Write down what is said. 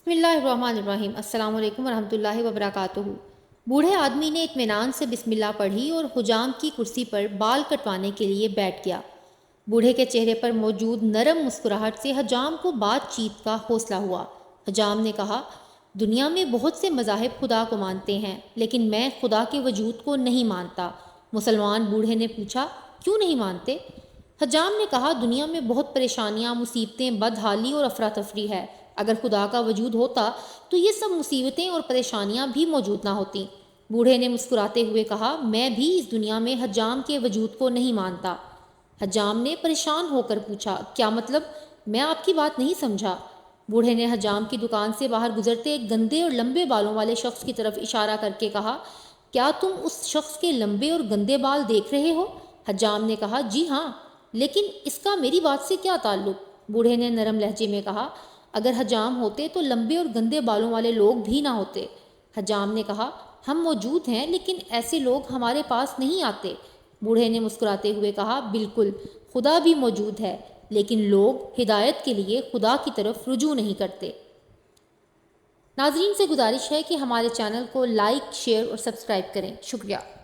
بسم اللہ الرحمن الرحیم۔ السلام علیکم ورحمۃ اللہ وبرکاتہ۔ بوڑھے آدمی نے اطمینان سے بسم اللہ پڑھی اور حجام کی کرسی پر بال کٹوانے کے لیے بیٹھ گیا۔ بوڑھے کے چہرے پر موجود نرم مسکراہٹ سے حجام کو بات چیت کا حوصلہ ہوا۔ حجام نے کہا، دنیا میں بہت سے مذاہب خدا کو مانتے ہیں، لیکن میں خدا کے وجود کو نہیں مانتا۔ مسلمان بوڑھے نے پوچھا، کیوں نہیں مانتے؟ حجام نے کہا، دنیا میں بہت پریشانیاں، مصیبتیں، بدحالی اور افراتفری ہے۔ اگر خدا کا وجود ہوتا تو یہ سب مصیبتیں اور پریشانیاں بھی موجود نہ ہوتیں۔ بوڑھے نے مسکراتے ہوئے کہا، میں بھی اس دنیا میں حجام کے وجود کو نہیں مانتا۔ حجام نے پریشان ہو کر پوچھا، کیا مطلب؟ میں آپ کی بات نہیں سمجھا۔ بوڑھے نے حجام کی دکان سے باہر گزرتے ایک گندے اور لمبے بالوں والے شخص کی طرف اشارہ کر کے کہا، کیا تم اس شخص کے لمبے اور گندے بال دیکھ رہے ہو؟ حجام نے کہا، جی ہاں، لیکن اس کا میری بات سے کیا تعلق؟ بوڑھے نے نرم لہجے میں کہا، اگر حجام ہوتے تو لمبے اور گندے بالوں والے لوگ بھی نہ ہوتے۔ حجام نے کہا، ہم موجود ہیں، لیکن ایسے لوگ ہمارے پاس نہیں آتے۔ بوڑھے نے مسکراتے ہوئے کہا، بالکل، خدا بھی موجود ہے، لیکن لوگ ہدایت کے لیے خدا کی طرف رجوع نہیں کرتے۔ ناظرین سے گزارش ہے کہ ہمارے چینل کو لائک، شیئر اور سبسکرائب کریں۔ شکریہ۔